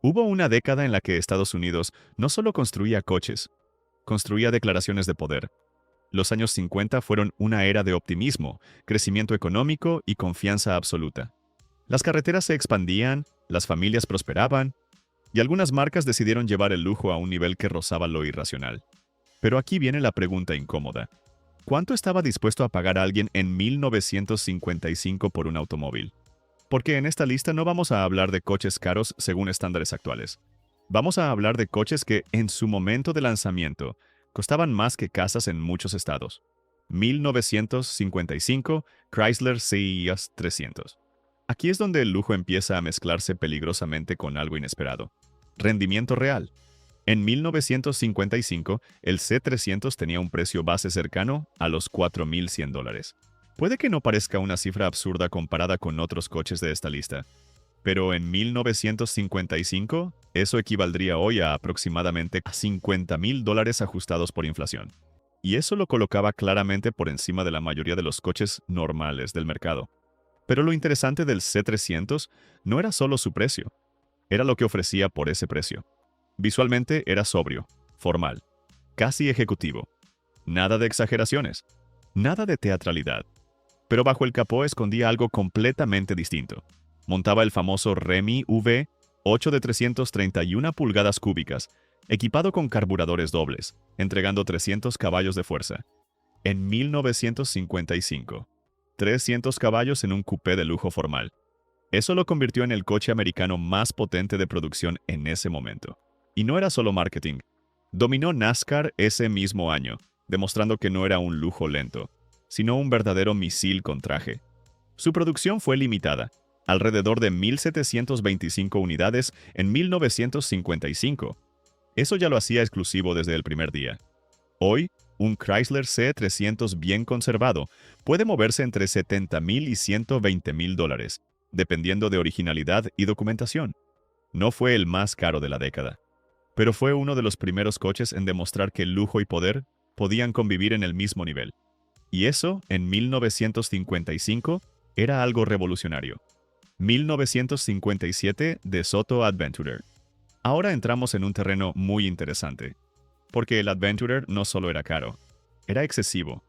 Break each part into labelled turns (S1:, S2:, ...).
S1: Hubo una década en la que Estados Unidos no solo construía coches, construía declaraciones de poder. Los años 50 fueron una era de optimismo, crecimiento económico y confianza absoluta. Las carreteras se expandían, las familias prosperaban, y algunas marcas decidieron llevar el lujo a un nivel que rozaba lo irracional. Pero aquí viene la pregunta incómoda. ¿Cuánto estaba dispuesto a pagar alguien en 1955 por un automóvil? Porque en esta lista no vamos a hablar de coches caros según estándares actuales. Vamos a hablar de coches que, en su momento de lanzamiento, costaban más que casas en muchos estados. 1955 Chrysler CES 300. Aquí es donde el lujo empieza a mezclarse peligrosamente con algo inesperado. Rendimiento real. En 1955, el C300 tenía un precio base cercano a los $4,100. Puede que no parezca una cifra absurda comparada con otros coches de esta lista, pero en 1955, eso equivaldría hoy a aproximadamente $50,000 ajustados por inflación. Y eso lo colocaba claramente por encima de la mayoría de los coches normales del mercado. Pero lo interesante del C300 no era solo su precio, era lo que ofrecía por ese precio. Visualmente era sobrio, formal, casi ejecutivo. Nada de exageraciones, nada de teatralidad. Pero bajo el capó escondía algo completamente distinto. Montaba el famoso Remy V 8 de 331 pulgadas cúbicas, equipado con carburadores dobles, entregando 300 caballos de fuerza. En 1955, 300 caballos en un coupé de lujo formal. Eso lo convirtió en el coche americano más potente de producción en ese momento. Y no era solo marketing. Dominó NASCAR ese mismo año, demostrando que no era un lujo lento, sino un verdadero misil con traje. Su producción fue limitada, alrededor de 1,725 unidades en 1955. Eso ya lo hacía exclusivo desde el primer día. Hoy, un Chrysler C300 bien conservado puede moverse entre $70,000 y $120,000, dependiendo de originalidad y documentación. No fue el más caro de la década, pero fue uno de los primeros coches en demostrar que lujo y poder podían convivir en el mismo nivel. Y eso, en 1955, era algo revolucionario. 1957 DeSoto Adventurer. Ahora entramos en un terreno muy interesante, porque el Adventurer no solo era caro, era excesivo.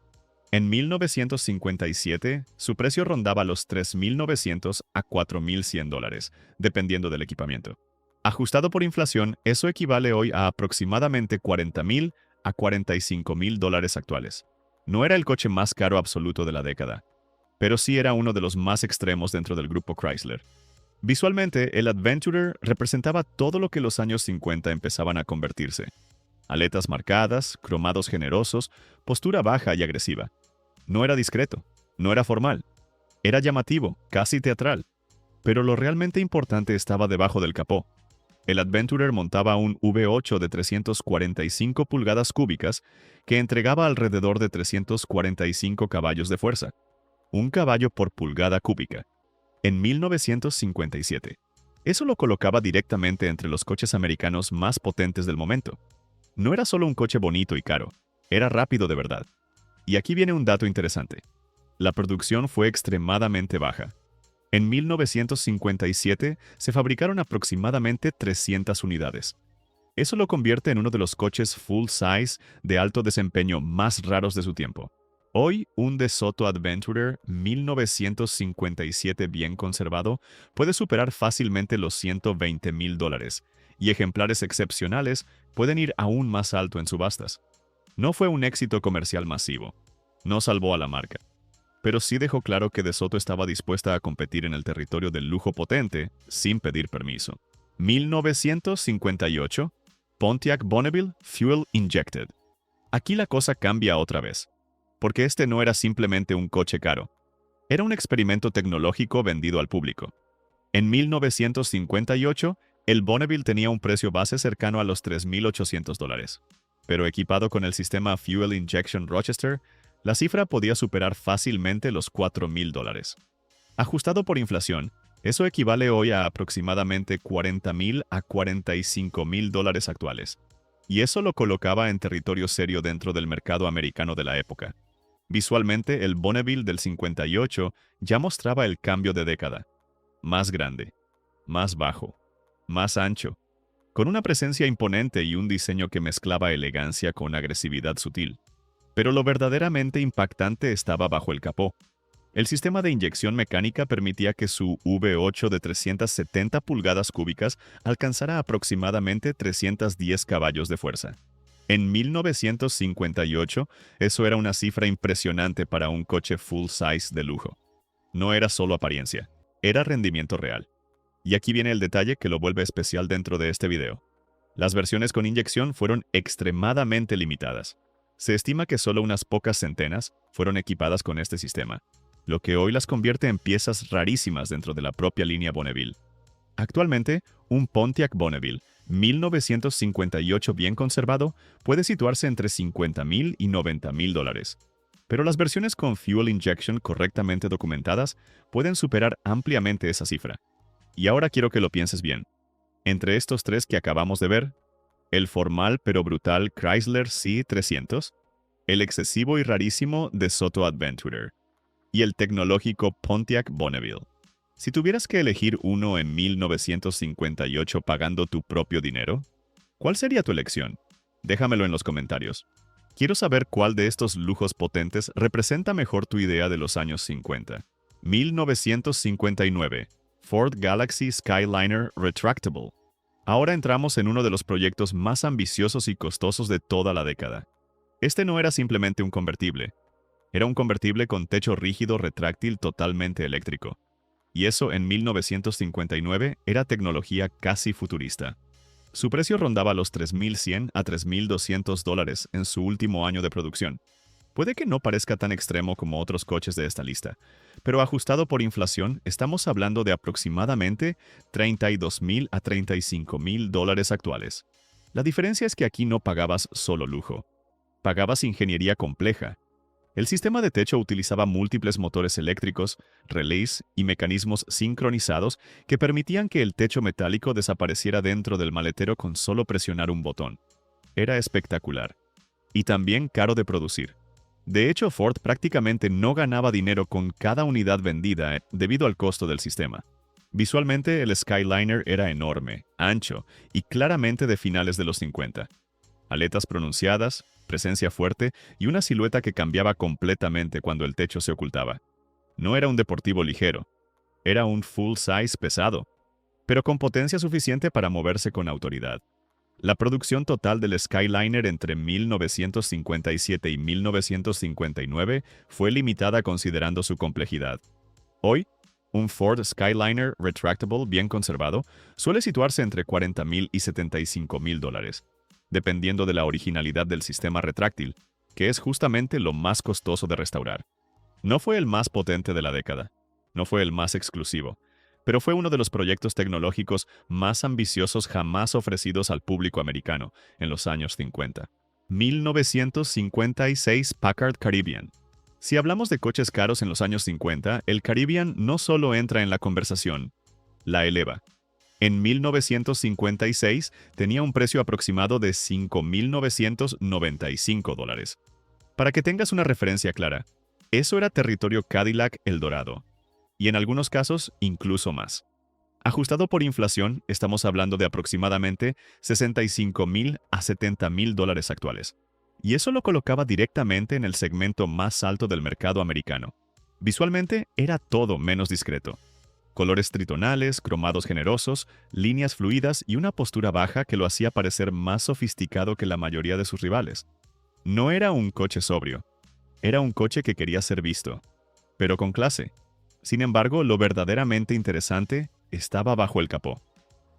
S1: En 1957, su precio rondaba los $3,900 a $4,100, dependiendo del equipamiento. Ajustado por inflación, eso equivale hoy a aproximadamente $40,000 a $45,000 actuales. No era el coche más caro absoluto de la década, pero sí era uno de los más extremos dentro del grupo Chrysler. Visualmente, el Adventurer representaba todo lo que los años 50 empezaban a convertirse. Aletas marcadas, cromados generosos, postura baja y agresiva. No era discreto, no era formal. Era llamativo, casi teatral. Pero lo realmente importante estaba debajo del capó. El Adventurer montaba un V8 de 345 pulgadas cúbicas que entregaba alrededor de 345 caballos de fuerza. Un caballo por pulgada cúbica. En 1957. Eso lo colocaba directamente entre los coches americanos más potentes del momento. No era solo un coche bonito y caro, era rápido de verdad. Y aquí viene un dato interesante. La producción fue extremadamente baja. En 1957 se fabricaron aproximadamente 300 unidades. Eso lo convierte en uno de los coches full-size de alto desempeño más raros de su tiempo. Hoy, un DeSoto Adventurer 1957 bien conservado puede superar fácilmente los $120,000, y ejemplares excepcionales pueden ir aún más alto en subastas. No fue un éxito comercial masivo. No salvó a la marca. Pero sí dejó claro que DeSoto estaba dispuesta a competir en el territorio del lujo potente sin pedir permiso. 1958, Pontiac Bonneville Fuel Injected. Aquí la cosa cambia otra vez, porque este no era simplemente un coche caro. Era un experimento tecnológico vendido al público. En 1958, el Bonneville tenía un precio base cercano a los $3,800, pero equipado con el sistema Fuel Injection Rochester, la cifra podía superar fácilmente los $4,000. Ajustado por inflación, eso equivale hoy a aproximadamente $40,000 a $45,000 actuales. Y eso lo colocaba en territorio serio dentro del mercado americano de la época. Visualmente, el Bonneville del 58 ya mostraba el cambio de década. Más grande, más bajo, más ancho, con una presencia imponente y un diseño que mezclaba elegancia con agresividad sutil. Pero lo verdaderamente impactante estaba bajo el capó. El sistema de inyección mecánica permitía que su V8 de 370 pulgadas cúbicas alcanzara aproximadamente 310 caballos de fuerza. En 1958, eso era una cifra impresionante para un coche full-size de lujo. No era solo apariencia, era rendimiento real. Y aquí viene el detalle que lo vuelve especial dentro de este video. Las versiones con inyección fueron extremadamente limitadas. Se estima que solo unas pocas centenas fueron equipadas con este sistema, lo que hoy las convierte en piezas rarísimas dentro de la propia línea Bonneville. Actualmente, un Pontiac Bonneville 1958 bien conservado puede situarse entre $50,000 y $90,000. Pero las versiones con fuel injection correctamente documentadas pueden superar ampliamente esa cifra. Y ahora quiero que lo pienses bien. Entre estos tres que acabamos de ver, el formal pero brutal Chrysler C300, el excesivo y rarísimo DeSoto Adventurer y el tecnológico Pontiac Bonneville. Si tuvieras que elegir uno en 1958 pagando tu propio dinero, ¿cuál sería tu elección? Déjamelo en los comentarios. Quiero saber cuál de estos lujos potentes representa mejor tu idea de los años 50. 1959. Ford Galaxy Skyliner Retractable. Ahora entramos en uno de los proyectos más ambiciosos y costosos de toda la década. Este no era simplemente un convertible. Era un convertible con techo rígido retráctil totalmente eléctrico. Y eso en 1959 era tecnología casi futurista. Su precio rondaba los $3,100 a $3,200 en su último año de producción. Puede que no parezca tan extremo como otros coches de esta lista, pero ajustado por inflación, estamos hablando de aproximadamente $32,000 a $35,000 actuales. La diferencia es que aquí no pagabas solo lujo. Pagabas ingeniería compleja. El sistema de techo utilizaba múltiples motores eléctricos, relés y mecanismos sincronizados que permitían que el techo metálico desapareciera dentro del maletero con solo presionar un botón. Era espectacular. Y también caro de producir. De hecho, Ford prácticamente no ganaba dinero con cada unidad vendida debido al costo del sistema. Visualmente, el Skyliner era enorme, ancho y claramente de finales de los 50. Aletas pronunciadas, presencia fuerte y una silueta que cambiaba completamente cuando el techo se ocultaba. No era un deportivo ligero, era un full-size pesado, pero con potencia suficiente para moverse con autoridad. La producción total del Skyliner entre 1957 y 1959 fue limitada considerando su complejidad. Hoy, un Ford Skyliner Retractable bien conservado suele situarse entre $40,000 y $75,000, dependiendo de la originalidad del sistema retráctil, que es justamente lo más costoso de restaurar. No fue el más potente de la década, no fue el más exclusivo, pero fue uno de los proyectos tecnológicos más ambiciosos jamás ofrecidos al público americano en los años 50. 1956 Packard Caribbean. Si hablamos de coches caros en los años 50, el Caribbean no solo entra en la conversación, la eleva. En 1956 tenía un precio aproximado de $5,995. Para que tengas una referencia clara, eso era territorio Cadillac Eldorado, y en algunos casos incluso más. Ajustado por inflación, estamos hablando de aproximadamente $65,000 a $70,000 actuales. Y eso lo colocaba directamente en el segmento más alto del mercado americano. Visualmente era todo menos discreto. Colores tritonales, cromados generosos, líneas fluidas y una postura baja que lo hacía parecer más sofisticado que la mayoría de sus rivales. No era un coche sobrio, era un coche que quería ser visto, pero con clase. Sin embargo, lo verdaderamente interesante estaba bajo el capó.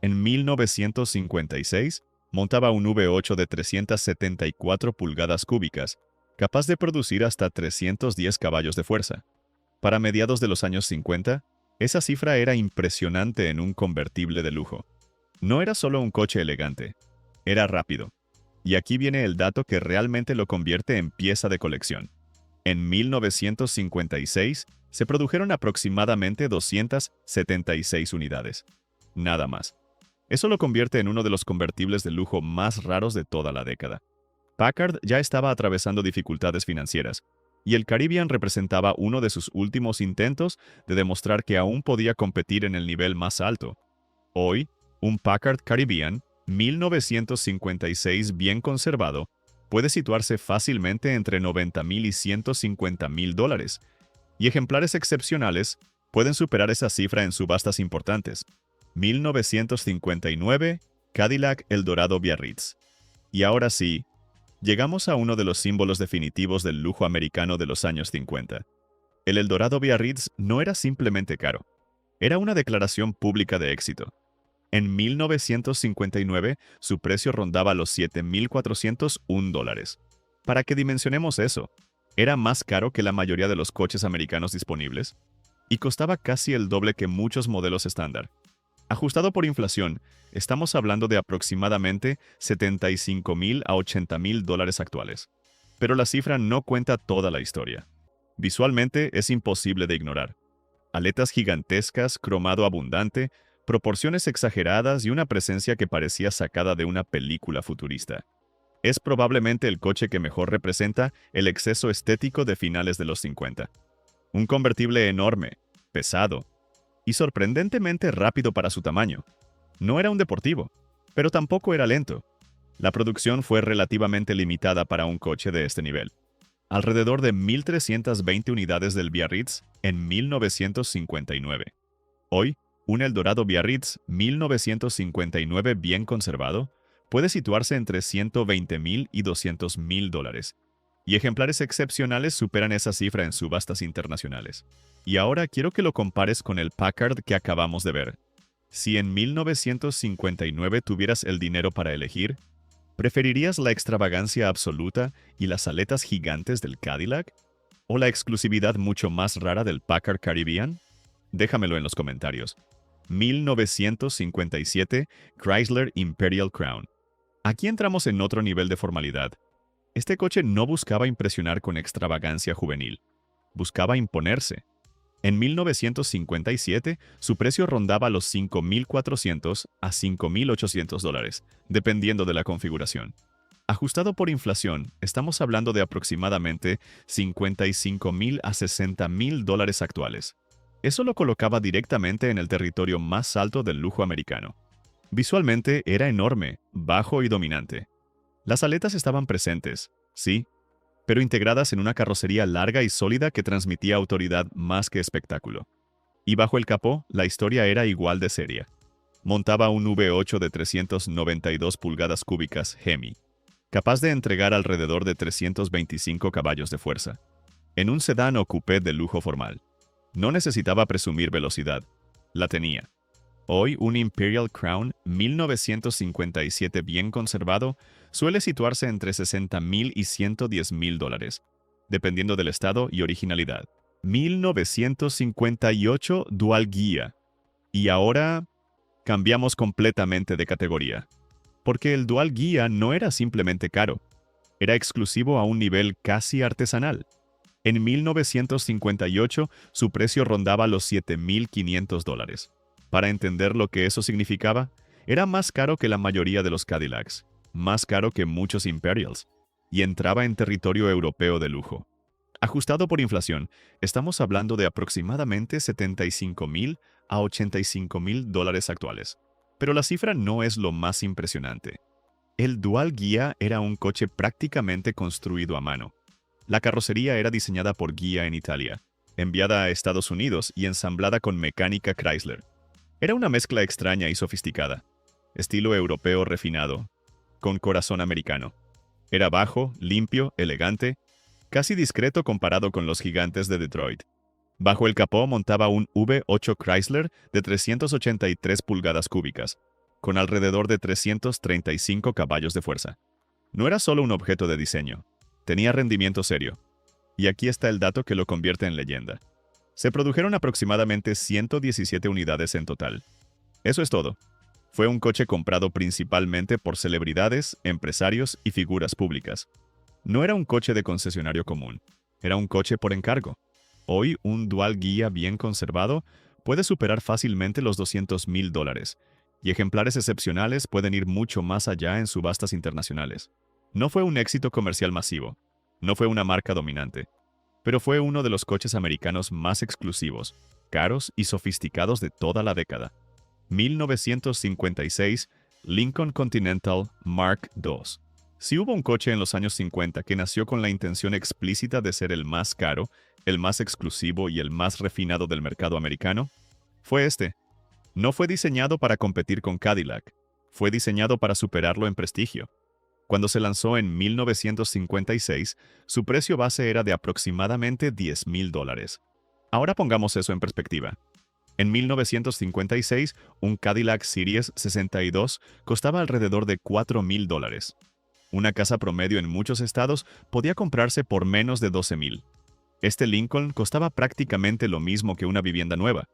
S1: En 1956, montaba un V8 de 374 pulgadas cúbicas, capaz de producir hasta 310 caballos de fuerza. Para mediados de los años 50, esa cifra era impresionante en un convertible de lujo. No era solo un coche elegante, era rápido. Y aquí viene el dato que realmente lo convierte en pieza de colección. En 1956 se produjeron aproximadamente 276 unidades. Nada más. Eso lo convierte en uno de los convertibles de lujo más raros de toda la década. Packard ya estaba atravesando dificultades financieras, y el Caribbean representaba uno de sus últimos intentos de demostrar que aún podía competir en el nivel más alto. Hoy, un Packard Caribbean 1956 bien conservado puede situarse fácilmente entre $90,000 y $150,000, y ejemplares excepcionales pueden superar esa cifra en subastas importantes. 1959, Cadillac Eldorado Biarritz. Y ahora sí, llegamos a uno de los símbolos definitivos del lujo americano de los años 50. El Eldorado Biarritz no era simplemente caro, era una declaración pública de éxito. En 1959, su precio rondaba los $7,401. Para que dimensionemos eso, era más caro que la mayoría de los coches americanos disponibles y costaba casi el doble que muchos modelos estándar. Ajustado por inflación, estamos hablando de aproximadamente $75,000 a $80,000 actuales. Pero la cifra no cuenta toda la historia. Visualmente es imposible de ignorar. Aletas gigantescas, cromado abundante, proporciones exageradas y una presencia que parecía sacada de una película futurista. Es probablemente el coche que mejor representa el exceso estético de finales de los 50. Un convertible enorme, pesado y sorprendentemente rápido para su tamaño. No era un deportivo, pero tampoco era lento. La producción fue relativamente limitada para un coche de este nivel. Alrededor de 1,320 unidades del Biarritz en 1959. Hoy, un Eldorado Biarritz 1959 bien conservado puede situarse entre $120,000 y $200,000, y ejemplares excepcionales superan esa cifra en subastas internacionales. Y ahora quiero que lo compares con el Packard que acabamos de ver. Si en 1959 tuvieras el dinero para elegir, ¿preferirías la extravagancia absoluta y las aletas gigantes del Cadillac? ¿O la exclusividad mucho más rara del Packard Caribbean? Déjamelo en los comentarios. 1957 Chrysler Imperial Crown. Aquí entramos en otro nivel de formalidad. Este coche no buscaba impresionar con extravagancia juvenil. Buscaba imponerse. En 1957, su precio rondaba los $5,400 a $5,800, dependiendo de la configuración. Ajustado por inflación, estamos hablando de aproximadamente $55,000 a $60,000 actuales. Eso lo colocaba directamente en el territorio más alto del lujo americano. Visualmente era enorme, bajo y dominante. Las aletas estaban presentes, sí, pero integradas en una carrocería larga y sólida que transmitía autoridad más que espectáculo. Y bajo el capó, la historia era igual de seria. Montaba un V8 de 392 pulgadas cúbicas Hemi, capaz de entregar alrededor de 325 caballos de fuerza, en un sedán o coupé de lujo formal. No necesitaba presumir velocidad, la tenía. Hoy, un Imperial Crown 1957 bien conservado suele situarse entre $60,000 y $110,000, dependiendo del estado y originalidad. 1958 Dual Guía. Y ahora cambiamos completamente de categoría. Porque el Dual Guía no era simplemente caro, era exclusivo a un nivel casi artesanal. En 1958 su precio rondaba los $7,500. Para entender lo que eso significaba, era más caro que la mayoría de los Cadillacs, más caro que muchos Imperials, y entraba en territorio europeo de lujo. Ajustado por inflación, estamos hablando de aproximadamente $75,000 a $85,000 actuales. Pero la cifra no es lo más impresionante. El Dual Guía era un coche prácticamente construido a mano. La carrocería era diseñada por Ghia en Italia, enviada a Estados Unidos y ensamblada con mecánica Chrysler. Era una mezcla extraña y sofisticada, estilo europeo refinado, con corazón americano. Era bajo, limpio, elegante, casi discreto comparado con los gigantes de Detroit. Bajo el capó montaba un V8 Chrysler de 383 pulgadas cúbicas, con alrededor de 335 caballos de fuerza. No era solo un objeto de diseño, tenía rendimiento serio. Y aquí está el dato que lo convierte en leyenda. Se produjeron aproximadamente 117 unidades en total. Eso es todo. Fue un coche comprado principalmente por celebridades, empresarios y figuras públicas. No era un coche de concesionario común, era un coche por encargo. Hoy, un Dual Guía bien conservado puede superar fácilmente los $200,000, y ejemplares excepcionales pueden ir mucho más allá en subastas internacionales. No fue un éxito comercial masivo, no fue una marca dominante, pero fue uno de los coches americanos más exclusivos, caros y sofisticados de toda la década. 1956 Lincoln Continental Mark II. Si hubo un coche en los años 50 que nació con la intención explícita de ser el más caro, el más exclusivo y el más refinado del mercado americano, fue este. No fue diseñado para competir con Cadillac, fue diseñado para superarlo en prestigio. Cuando se lanzó en 1956, su precio base era de aproximadamente $10,000. Ahora pongamos eso en perspectiva. En 1956, un Cadillac Series 62 costaba alrededor de $4,000. Una casa promedio en muchos estados podía comprarse por menos de $12,000. Este Lincoln costaba prácticamente lo mismo que una vivienda nueva.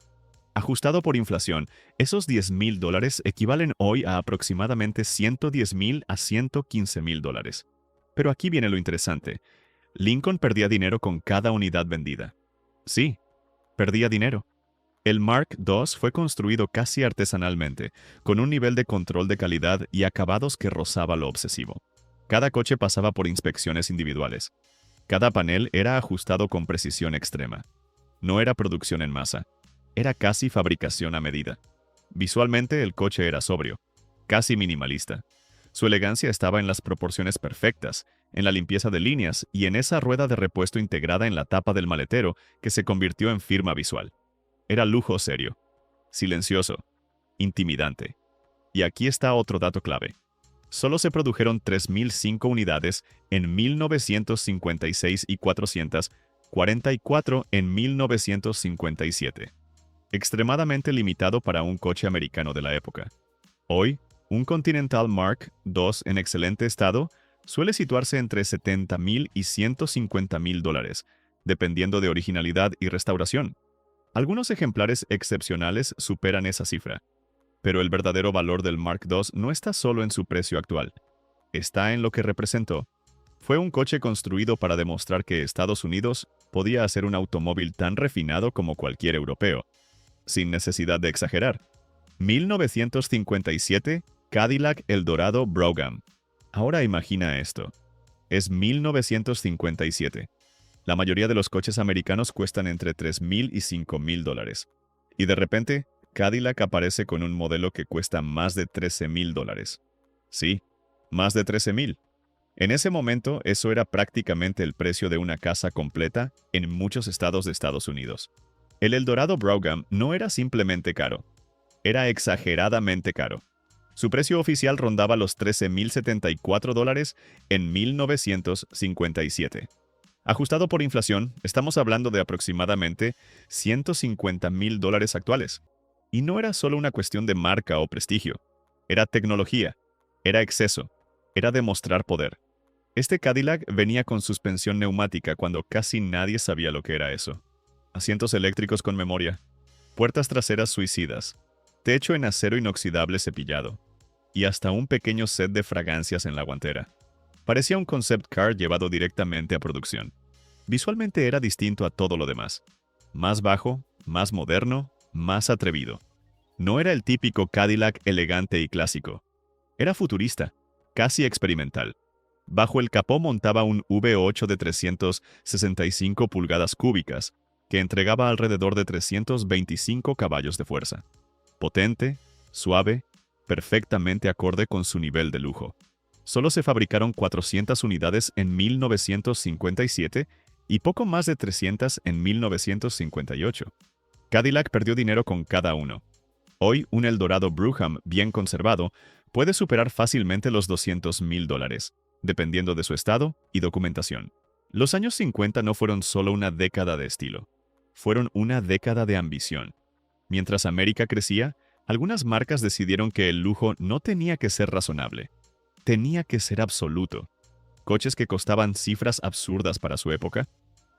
S1: Ajustado por inflación, esos $10,000 equivalen hoy a aproximadamente $110,000 a $115,000. Pero aquí viene lo interesante. Lincoln perdía dinero con cada unidad vendida. Sí, perdía dinero. El Mark II fue construido casi artesanalmente, con un nivel de control de calidad y acabados que rozaba lo obsesivo. Cada coche pasaba por inspecciones individuales. Cada panel era ajustado con precisión extrema. No era producción en masa. Era casi fabricación a medida. Visualmente el coche era sobrio, casi minimalista. Su elegancia estaba en las proporciones perfectas, en la limpieza de líneas y en esa rueda de repuesto integrada en la tapa del maletero que se convirtió en firma visual. Era lujo serio, silencioso, intimidante. Y aquí está otro dato clave. Solo se produjeron 3,005 unidades en 1956 y 444 en 1957. Extremadamente limitado para un coche americano de la época. Hoy, un Continental Mark II en excelente estado suele situarse entre $70,000 y $150,000, dependiendo de originalidad y restauración. Algunos ejemplares excepcionales superan esa cifra. Pero el verdadero valor del Mark II no está solo en su precio actual. Está en lo que representó. Fue un coche construido para demostrar que Estados Unidos podía hacer un automóvil tan refinado como cualquier europeo, sin necesidad de exagerar. 1957, Cadillac Eldorado Brougham. Ahora imagina esto. Es 1957. La mayoría de los coches americanos cuestan entre $3,000 y $5,000. Y de repente, Cadillac aparece con un modelo que cuesta más de $13,000. Sí, más de $13,000. En ese momento, eso era prácticamente el precio de una casa completa en muchos estados de Estados Unidos. El Eldorado Brougham no era simplemente caro, era exageradamente caro. Su precio oficial rondaba los $13,074 en 1957. Ajustado por inflación, estamos hablando de aproximadamente $150,000 actuales. Y no era solo una cuestión de marca o prestigio. Era tecnología, era exceso, era demostrar poder. Este Cadillac venía con suspensión neumática cuando casi nadie sabía lo que era eso. Asientos eléctricos con memoria, puertas traseras suicidas, techo en acero inoxidable cepillado, y hasta un pequeño set de fragancias en la guantera. Parecía un concept car llevado directamente a producción. Visualmente era distinto a todo lo demás. Más bajo, más moderno, más atrevido. No era el típico Cadillac elegante y clásico. Era futurista, casi experimental. Bajo el capó montaba un V8 de 365 pulgadas cúbicas, que entregaba alrededor de 325 caballos de fuerza. Potente, suave, perfectamente acorde con su nivel de lujo. Solo se fabricaron 400 unidades en 1957 y poco más de 300 en 1958. Cadillac perdió dinero con cada uno. Hoy, un Eldorado Brougham bien conservado puede superar fácilmente los $200,000, dependiendo de su estado y documentación. Los años 50 no fueron solo una década de estilo, fueron una década de ambición. Mientras América crecía, algunas marcas decidieron que el lujo no tenía que ser razonable, tenía que ser absoluto. Coches que costaban cifras absurdas para su época,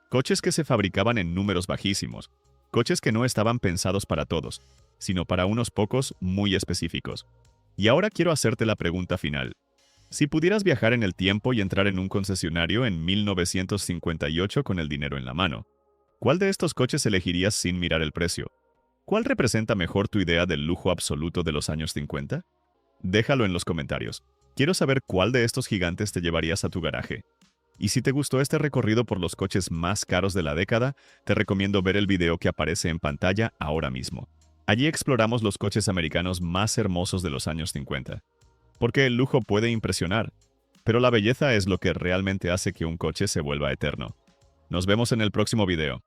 S1: coches que se fabricaban en números bajísimos, coches que no estaban pensados para todos, sino para unos pocos muy específicos. Y ahora quiero hacerte la pregunta final. Si pudieras viajar en el tiempo y entrar en un concesionario en 1958 con el dinero en la mano, ¿cuál de estos coches elegirías sin mirar el precio? ¿Cuál representa mejor tu idea del lujo absoluto de los años 50? Déjalo en los comentarios. Quiero saber cuál de estos gigantes te llevarías a tu garaje. Y si te gustó este recorrido por los coches más caros de la década, te recomiendo ver el video que aparece en pantalla ahora mismo. Allí exploramos los coches americanos más hermosos de los años 50. porque el lujo puede impresionar, pero la belleza es lo que realmente hace que un coche se vuelva eterno. Nos vemos en el próximo video.